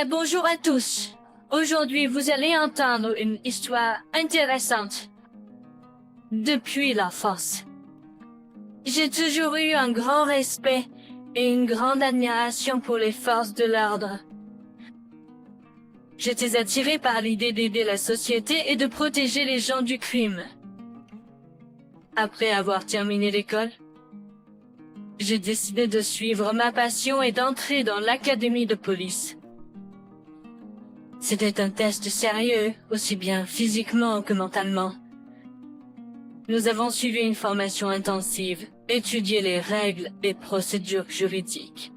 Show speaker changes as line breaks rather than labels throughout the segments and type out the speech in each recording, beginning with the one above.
Bonjour à tous. Aujourd'hui, vous allez entendre une histoire intéressante. Depuis la force, j'ai toujours eu un grand respect et une grande admiration pour les forces de l'ordre. J'étais attiré par l'idée d'aider la société et de protéger les gens du crime. Après avoir terminé l'école, j'ai décidé de suivre ma passion et d'entrer dans l'académie de police. C'était un test sérieux, aussi bien physiquement que mentalement. Nous avons suivi une formation intensive, étudié les règles et procédures juridiques,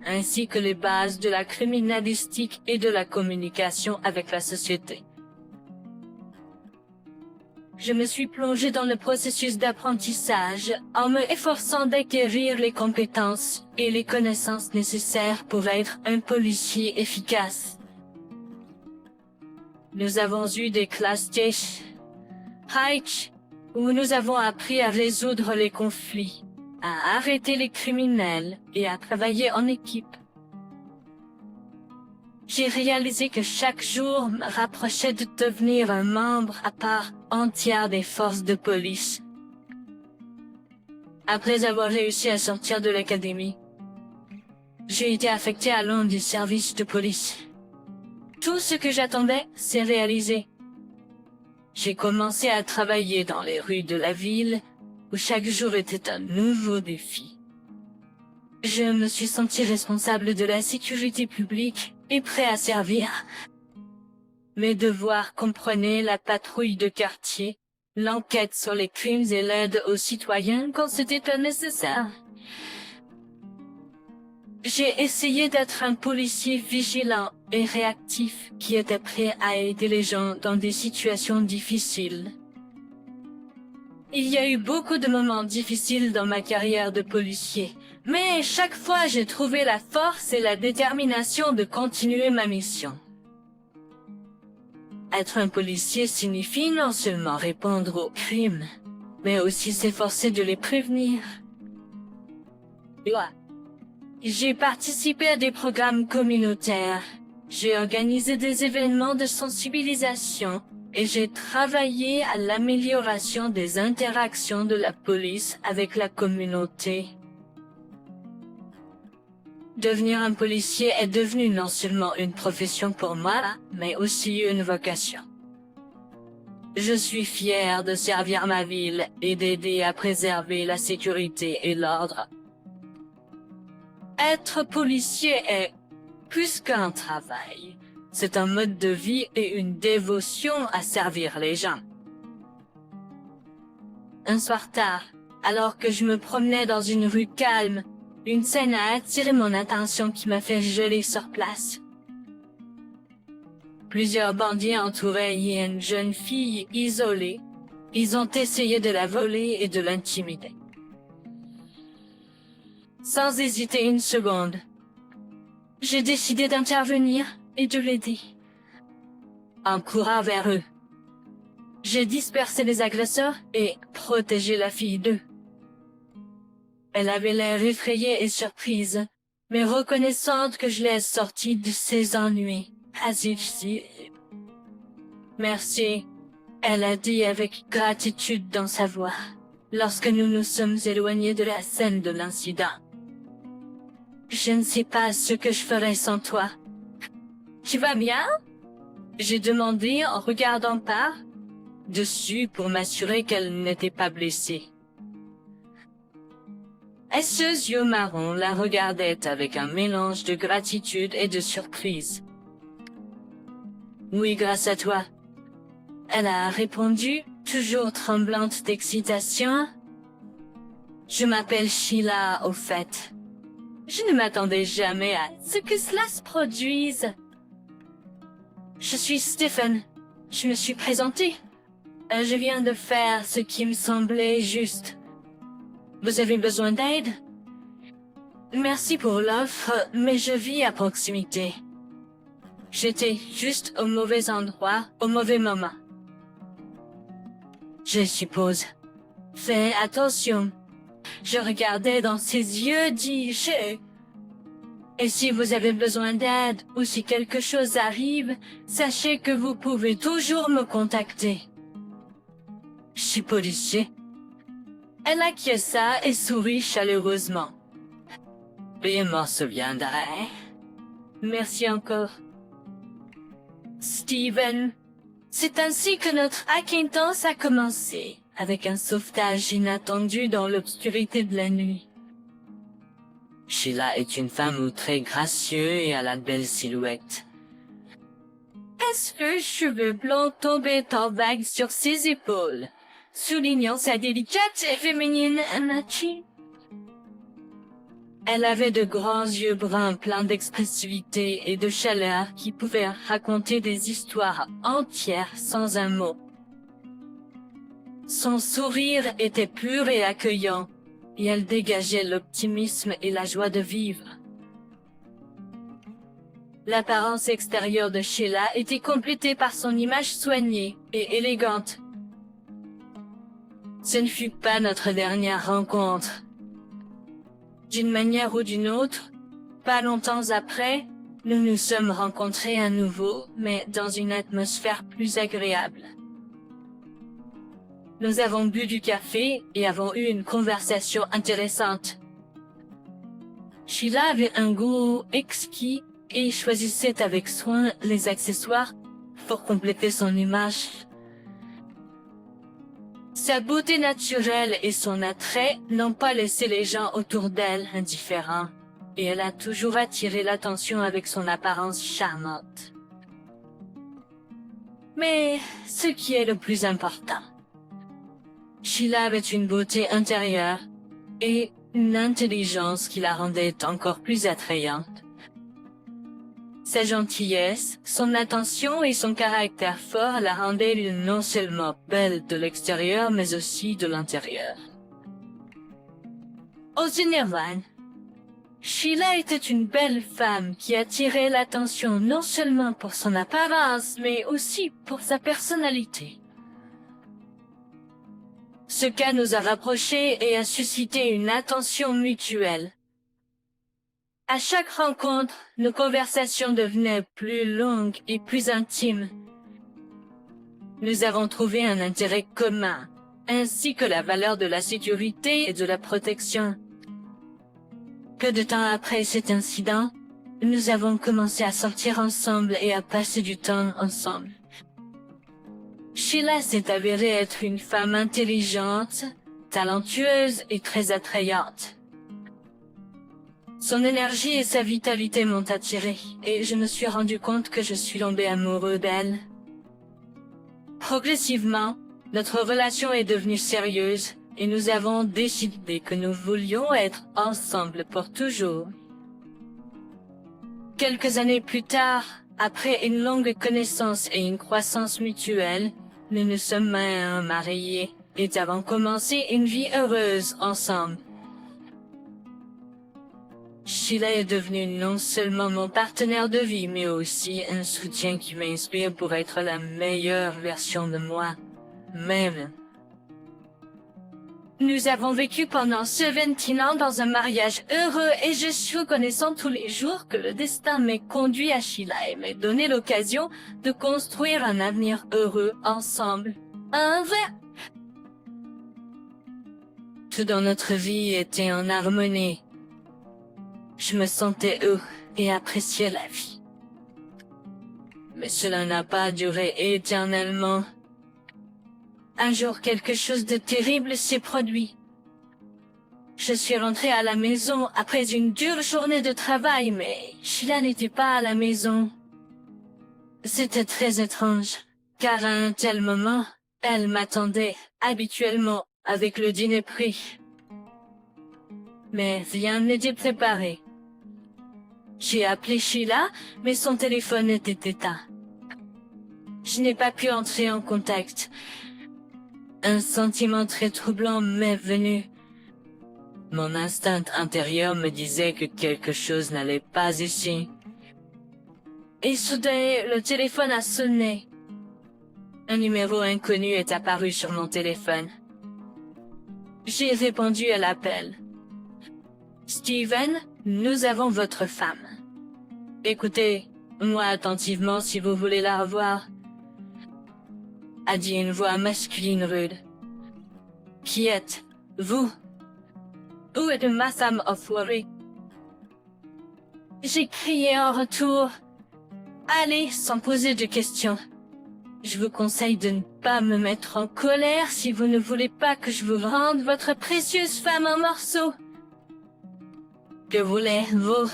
ainsi que les bases de la criminalistique et de la communication avec la société. Je me suis plongé dans le processus d'apprentissage en me efforçant d'acquérir les compétences et les connaissances nécessaires pour être un policier efficace. Nous avons eu des classes Hike, où nous avons appris à résoudre les conflits, à arrêter les criminels et à travailler en équipe. J'ai réalisé que chaque jour me rapprochait de devenir un membre à part entière des forces de police. Après avoir réussi à sortir de l'académie, j'ai été affecté à l'un des services de police. Tout ce que j'attendais s'est réalisé. J'ai commencé à travailler dans les rues de la ville, où chaque jour était un nouveau défi. Je me suis senti responsable de la sécurité publique et prêt à servir. Mes devoirs comprenaient la patrouille de quartier, l'enquête sur les crimes et l'aide aux citoyens quand c'était nécessaire. J'ai essayé d'être un policier vigilant et réactif qui était prêt à aider les gens dans des situations difficiles. Il y a eu beaucoup de moments difficiles dans ma carrière de policier, mais chaque fois j'ai trouvé la force et la détermination de continuer ma mission. Être un policier signifie non seulement répondre aux crimes, mais aussi s'efforcer de les prévenir. J'ai participé à des programmes communautaires, j'ai organisé des événements de sensibilisation et j'ai travaillé à l'amélioration des interactions de la police avec la communauté. Devenir un policier est devenu non seulement une profession pour moi, mais aussi une vocation. Je suis fier de servir ma ville et d'aider à préserver la sécurité et l'ordre. Être policier est plus qu'un travail. C'est un mode de vie et une dévotion à servir les gens. Un soir tard, alors que je me promenais dans une rue calme, une scène a attiré mon attention qui m'a fait geler sur place. Plusieurs bandits entouraient une jeune fille isolée. Ils ont essayé de la voler et de l'intimider. Sans hésiter une seconde, j'ai décidé d'intervenir et de l'aider. En courant vers eux, j'ai dispersé les agresseurs et protégé la fille d'eux. Elle avait l'air effrayée et surprise, mais reconnaissante que je l'ai sortie de ses ennuis. Merci, elle a dit avec gratitude dans sa voix, lorsque nous nous sommes éloignés de la scène de l'incident. Je ne sais pas ce que je ferais sans toi. Tu vas bien? J'ai demandé en regardant par-dessus pour m'assurer qu'elle n'était pas blessée. Et ses yeux marrons la regardaient avec un mélange de gratitude et de surprise. Oui, grâce à toi. Elle a répondu, toujours tremblante d'excitation. Je m'appelle Sheila, au fait. Je ne m'attendais jamais à ce que cela se produise. Je suis Stephen. Je me suis présenté. Je viens de faire ce qui me semblait juste. Vous avez besoin d'aide? Merci pour l'offre, mais je vis à proximité. J'étais juste au mauvais endroit, au mauvais moment. Je suppose. Fais attention. Je regardais dans ses yeux, dis-je. Et si vous avez besoin d'aide ou si quelque chose arrive, sachez que vous pouvez toujours me contacter. Je suis policier. Elle acquiesça et sourit chaleureusement. Et m'en souviendrai. Merci encore. Steven, c'est ainsi que notre acquaintance a commencé, avec un sauvetage inattendu dans l'obscurité de la nuit. Sheila est une femme aux traits gracieux et à la belle silhouette. Ses cheveux blonds tombaient en vagues sur ses épaules, soulignant sa délicate et féminine anatomie. Elle avait de grands yeux bruns pleins d'expressivité et de chaleur qui pouvaient raconter des histoires entières sans un mot. Son sourire était pur et accueillant, et elle dégageait l'optimisme et la joie de vivre. L'apparence extérieure de Sheila était complétée par son image soignée et élégante. Ce ne fut pas notre dernière rencontre. D'une manière ou d'une autre, pas longtemps après, nous nous sommes rencontrés à nouveau, mais dans une atmosphère plus agréable. Nous avons bu du café et avons eu une conversation intéressante. Sheila avait un goût exquis et choisissait avec soin les accessoires pour compléter son image. Sa beauté naturelle et son attrait n'ont pas laissé les gens autour d'elle indifférents, et elle a toujours attiré l'attention avec son apparence charmante. Mais ce qui est le plus important, Sheila avait une beauté intérieure et une intelligence qui la rendait encore plus attrayante. Sa gentillesse, son attention et son caractère fort la rendaient non seulement belle de l'extérieur, mais aussi de l'intérieur. Au général, Sheila était une belle femme qui attirait l'attention non seulement pour son apparence, mais aussi pour sa personnalité. Ce cas nous a rapprochés et a suscité une attention mutuelle. À chaque rencontre, nos conversations devenaient plus longues et plus intimes. Nous avons trouvé un intérêt commun, ainsi que la valeur de la sécurité et de la protection. Peu de temps après cet incident, nous avons commencé à sortir ensemble et à passer du temps ensemble. Sheila s'est avérée être une femme intelligente, talentueuse et très attrayante. Son énergie et sa vitalité m'ont attiré, et je me suis rendu compte que je suis tombé amoureux d'elle. Progressivement, notre relation est devenue sérieuse, et nous avons décidé que nous voulions être ensemble pour toujours. Quelques années plus tard, après une longue connaissance et une croissance mutuelle, nous nous sommes mariés et avons commencé une vie heureuse ensemble. Sheila est devenue non seulement mon partenaire de vie, mais aussi un soutien qui m'inspire pour être la meilleure version de moi-même. Nous avons vécu pendant 17 ans dans un mariage heureux et je suis reconnaissant tous les jours que le destin m'ait conduit à Sheila et m'ait donné l'occasion de construire un avenir heureux ensemble. Un vrai... Tout dans notre vie était en harmonie. Je me sentais heureux et appréciais la vie. Mais cela n'a pas duré éternellement. Un jour, quelque chose de terrible s'est produit. Je suis rentrée à la maison après une dure journée de travail, mais Sheila n'était pas à la maison. C'était très étrange, car à un tel moment, elle m'attendait habituellement avec le dîner pris. Mais rien n'était préparé. J'ai appelé Sheila, mais son téléphone était éteint. Je n'ai pas pu entrer en contact. Un sentiment très troublant m'est venu. Mon instinct intérieur me disait que quelque chose n'allait pas ici. Et soudain, le téléphone a sonné. Un numéro inconnu est apparu sur mon téléphone. J'ai répondu à l'appel. Steven, Nous avons votre femme. Écoutez-moi attentivement si vous voulez la revoir, a dit une voix masculine rude. Qui êtes-vous? Où est ma femme enfoirée? J'ai crié en retour. Allez, sans poser de questions. Je vous conseille de ne pas me mettre en colère si vous ne voulez pas que je vous rende votre précieuse femme en morceaux. Que voulez-vous?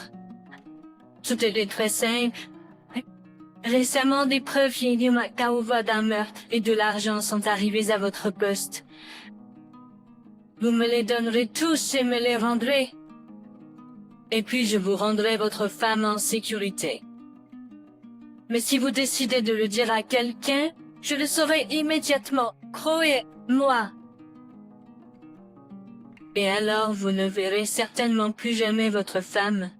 Tout était très simple. Récemment, des preuves inimactables d'un meurtre et de l'argent sont arrivées à votre poste. Vous me les donnerez tous et me les rendrez. Et puis je vous rendrai votre femme en sécurité. Mais si vous décidez de le dire à quelqu'un, je le saurai immédiatement. Croyez-moi. Et alors vous ne verrez certainement plus jamais votre femme.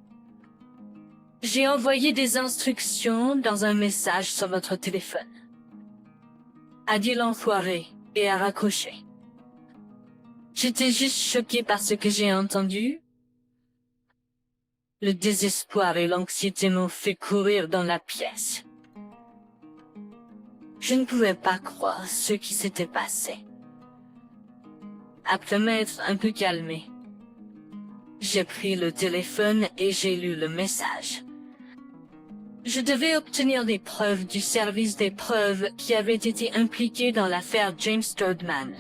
J'ai envoyé des instructions dans un message sur votre téléphone, a dit l'enfoiré et a raccroché. J'étais juste choquée par ce que j'ai entendu. Le désespoir et l'anxiété m'ont fait courir dans la pièce. Je ne pouvais pas croire ce qui s'était passé. Après m'être un peu calmée, j'ai pris le téléphone et j'ai lu le message. Je devais obtenir des preuves du service des preuves qui avait été impliqué dans l'affaire James Strodman.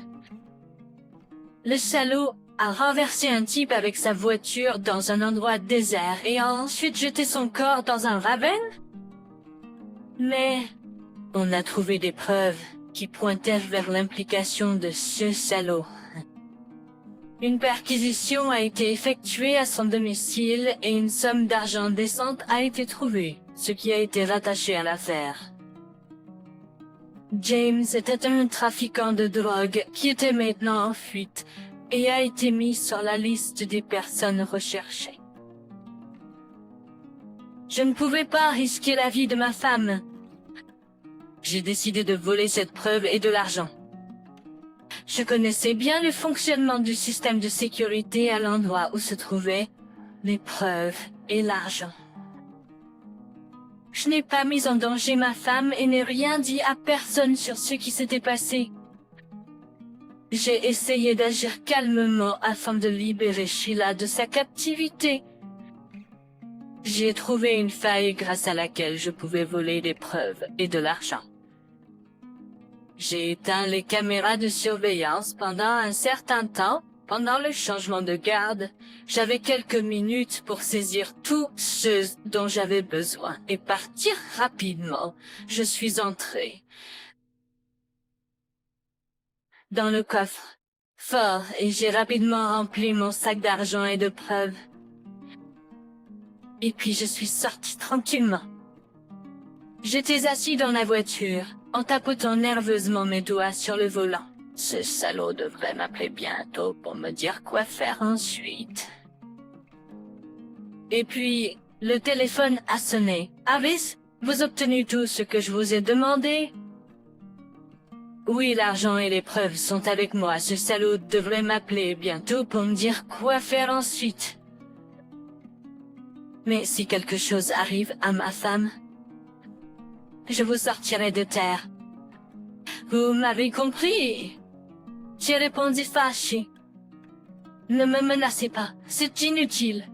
Le salaud a renversé un type avec sa voiture dans un endroit désert et a ensuite jeté son corps dans un ravin? Mais on a trouvé des preuves qui pointaient vers l'implication de ce salaud. Une perquisition a été effectuée à son domicile et une somme d'argent décente a été trouvée, ce qui a été rattaché à l'affaire. James était un trafiquant de drogue qui était maintenant en fuite et a été mis sur la liste des personnes recherchées. Je ne pouvais pas risquer la vie de ma femme. J'ai décidé de voler cette preuve et de l'argent. Je connaissais bien le fonctionnement du système de sécurité à l'endroit où se trouvaient les preuves et l'argent. Je n'ai pas mis en danger ma femme et n'ai rien dit à personne sur ce qui s'était passé. J'ai essayé d'agir calmement afin de libérer Sheila de sa captivité. J'ai trouvé une faille grâce à laquelle je pouvais voler des preuves et de l'argent. J'ai éteint les caméras de surveillance pendant un certain temps. Pendant le changement de garde, j'avais quelques minutes pour saisir tout ce dont j'avais besoin et partir rapidement. Je suis entré dans le coffre fort et j'ai rapidement rempli mon sac d'argent et de preuves. Et puis je suis sorti tranquillement. J'étais assis dans la voiture, en tapotant nerveusement mes doigts sur le volant. Ce salaud devrait m'appeler bientôt pour me dire quoi faire ensuite. Et puis, le téléphone a sonné. Avez-vous obtenu tout ce que je vous ai demandé? Oui, l'argent et les preuves sont avec moi. Ce salaud devrait m'appeler bientôt pour me dire quoi faire ensuite. Mais si quelque chose arrive à ma femme, je vous sortirai de terre. Vous m'avez compris? J'ai répondu fâché. Ne me menacez pas, c'est inutile.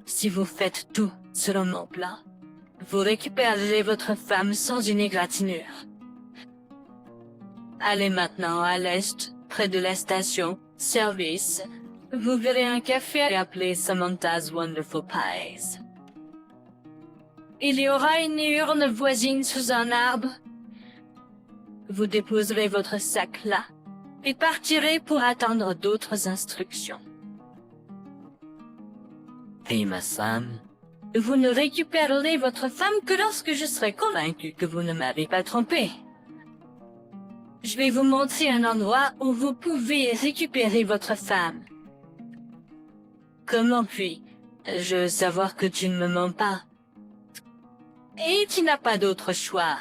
Si vous faites tout selon mon plan, vous récupérerez votre femme sans une égratignure. Allez maintenant à l'est, près de la station, service. Vous verrez un café appelé Samantha's Wonderful Pies. Il y aura une urne voisine sous un arbre. Vous déposerez votre sac là et partirez pour attendre d'autres instructions. Et ma femme? Vous ne récupérerez votre femme que lorsque je serai convaincu que vous ne m'avez pas trompé. Je vais vous montrer un endroit où vous pouvez récupérer votre femme. Comment puis-je savoir que tu ne me mens pas? Et tu n'as pas d'autre choix.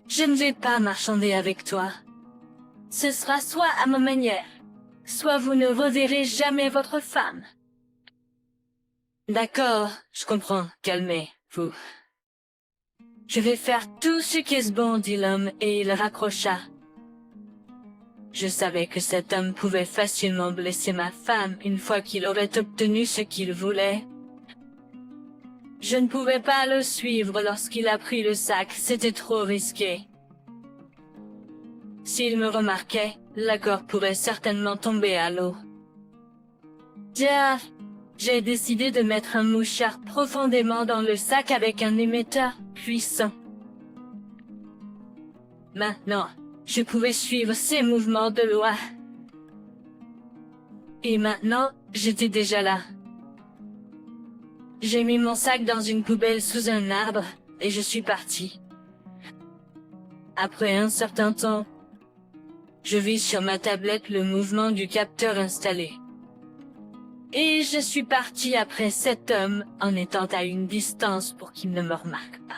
Je ne vais pas marchander avec toi. Ce sera soit à ma manière, soit vous ne reverrez jamais votre femme. D'accord, je comprends. Calmez-vous. Je vais faire tout ce qui est bon, dit l'homme, et il raccrocha. Je savais que cet homme pouvait facilement blesser ma femme une fois qu'il aurait obtenu ce qu'il voulait. Je ne pouvais pas le suivre lorsqu'il a pris le sac, c'était trop risqué. S'il me remarquait, l'accord pourrait certainement tomber à l'eau. Tiens, j'ai décidé de mettre un mouchard profondément dans le sac avec un émetteur puissant. Maintenant, je pouvais suivre ses mouvements de loin. Et maintenant, j'étais déjà là. J'ai mis mon sac dans une poubelle sous un arbre, et je suis parti. Après un certain temps, je vis sur ma tablette le mouvement du capteur installé. Et je suis parti après cet homme en étant à une distance pour qu'il ne me remarque pas.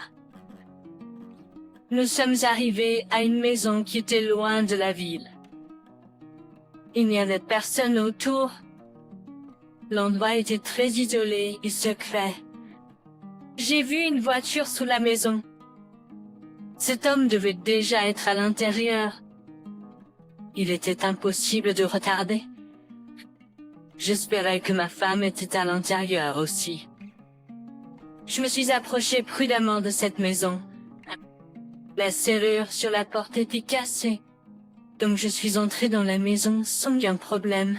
Nous sommes arrivés à une maison qui était loin de la ville. Il n'y avait personne autour. L'endroit était très isolé et secret. J'ai vu une voiture sous la maison. Cet homme devait déjà être à l'intérieur. Il était impossible de retarder. J'espérais que ma femme était à l'intérieur aussi. Je me suis approché prudemment de cette maison. La serrure sur la porte était cassée, donc je suis entré dans la maison sans aucun problème.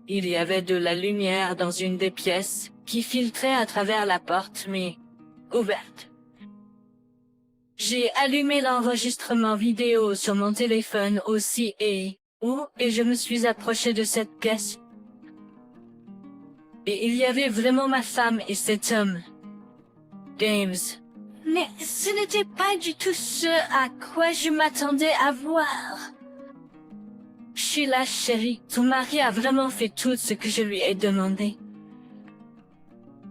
Il y avait de la lumière dans une des pièces qui filtrait à travers la porte, mais ouverte. J'ai allumé l'enregistrement vidéo sur mon téléphone aussi et je me suis approché de cette pièce. Et il y avait vraiment ma femme et cet homme, James. Mais ce n'était pas du tout ce à quoi je m'attendais à voir. Sheila, chérie, ton mari a vraiment fait tout ce que je lui ai demandé.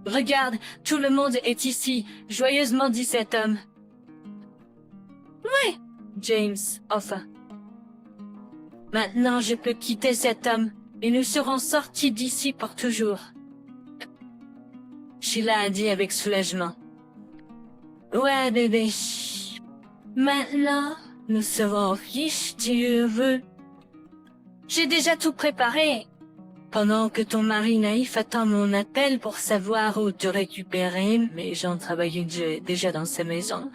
Regarde, tout le monde est ici, joyeusement dit cet homme. Oui, James, enfin. Maintenant je peux quitter cet homme, et nous serons sortis d'ici pour toujours. Sheila a dit avec soulagement. Ouais, bébé. Maintenant, nous serons riches, Dieu veut. J'ai déjà tout préparé. Pendant que ton mari naïf attend mon appel pour savoir où te récupérer, mais j'en travaille déjà dans sa maison.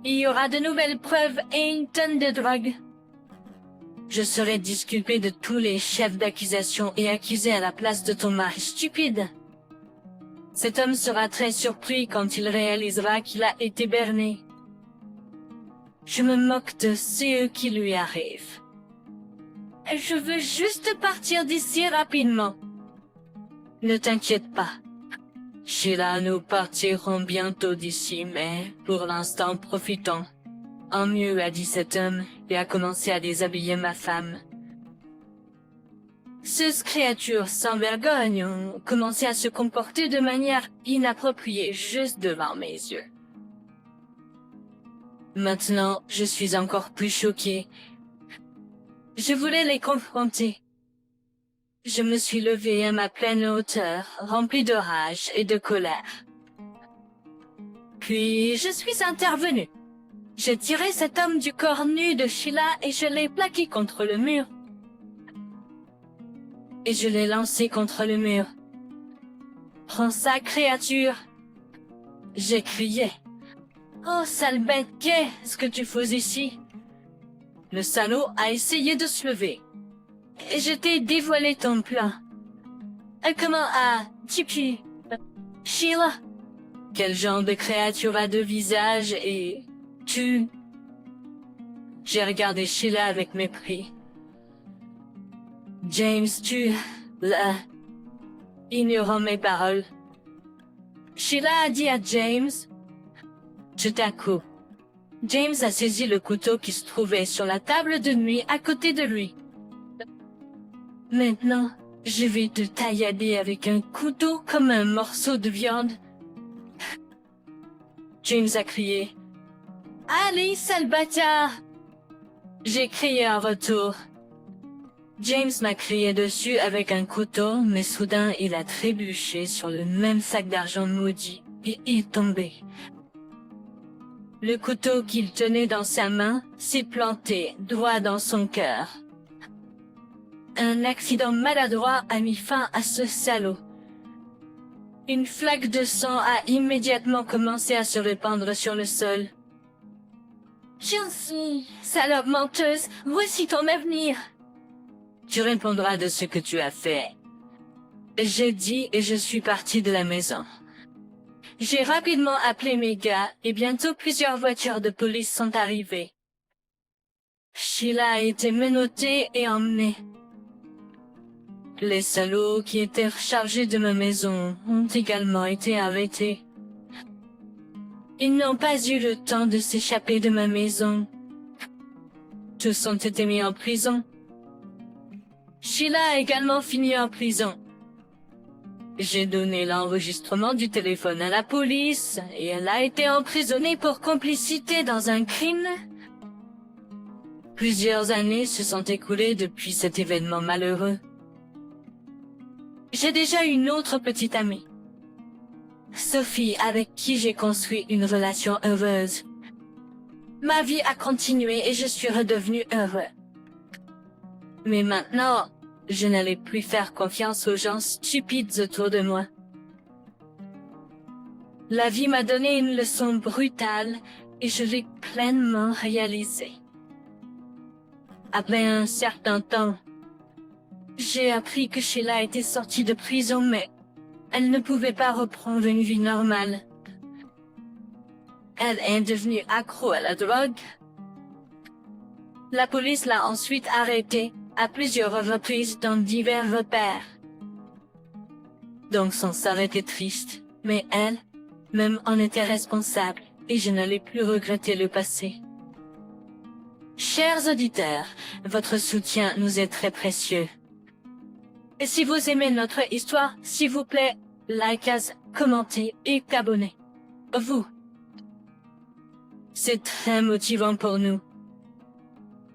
Il y aura de nouvelles preuves et une tonne de drogue. Je serai disculpé de tous les chefs d'accusation et accusé à la place de ton mari stupide. Cet homme sera très surpris quand il réalisera qu'il a été berné. Je me moque de ce qui lui arrive. Je veux juste partir d'ici rapidement. Ne t'inquiète pas. Sheila, nous partirons bientôt d'ici, mais pour l'instant profitons. En mieux, a dit cet homme, et a commencé à déshabiller ma femme. Ces créatures sans vergogne ont commencé à se comporter de manière inappropriée juste devant mes yeux. Maintenant, je suis encore plus choquée. Je voulais les confronter. Je me suis levée à ma pleine hauteur, remplie de rage et de colère. Puis, je suis intervenue. J'ai tiré cet homme du corps nu de Sheila et je l'ai plaqué contre le mur. Et je l'ai lancé contre le mur. Prends ça, créature! J'ai crié. Oh, sale bête, qu'est-ce que tu fais ici? Le salaud a essayé de se lever. Et je t'ai dévoilé ton plan. Comment Tipi? Sheila? Quel genre de créature a deux visages et... tu... J'ai regardé Sheila avec mépris. James, tu... là... Ignorant mes paroles. Sheila a dit à James... Tout à coup, James a saisi le couteau qui se trouvait sur la table de nuit à côté de lui. Maintenant, je vais te taillader avec un couteau comme un morceau de viande. James a crié. Allez, sale bâtard! J'ai crié en retour. James m'a crié dessus avec un couteau, mais soudain il a trébuché sur le même sac d'argent maudit et est tombé. Le couteau qu'il tenait dans sa main s'est planté droit dans son cœur. Un accident maladroit a mis fin à ce salaud. Une flaque de sang a immédiatement commencé à se répandre sur le sol. Chelsea, salope menteuse, voici ton avenir. Tu répondras de ce que tu as fait. J'ai dit et je suis parti de la maison. J'ai rapidement appelé mes gars et bientôt plusieurs voitures de police sont arrivées. Sheila a été menottée et emmenée. Les salauds qui étaient chargés de ma maison ont également été arrêtés. Ils n'ont pas eu le temps de s'échapper de ma maison. Tous ont été mis en prison. Sheila a également fini en prison. J'ai donné l'enregistrement du téléphone à la police et elle a été emprisonnée pour complicité dans un crime. Plusieurs années se sont écoulées depuis cet événement malheureux. J'ai déjà une autre petite amie, Sophie, avec qui j'ai construit une relation heureuse. Ma vie a continué et je suis redevenu heureux. Mais maintenant, je n'allais plus faire confiance aux gens stupides autour de moi. La vie m'a donné une leçon brutale et je l'ai pleinement réalisée. Après un certain temps, j'ai appris que Sheila était sortie de prison, mais elle ne pouvait pas reprendre une vie normale. Elle est devenue accro à la drogue. La police l'a ensuite arrêtée à plusieurs reprises dans divers repères. Donc son sort était triste, mais elle, même en était responsable, et je n'allais plus regretter le passé. Chers auditeurs, votre soutien nous est très précieux. Et si vous aimez notre histoire, s'il vous plaît, likez, commentez et abonnez. Vous. C'est très motivant pour nous.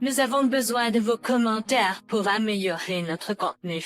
Nous avons besoin de vos commentaires pour améliorer notre contenu.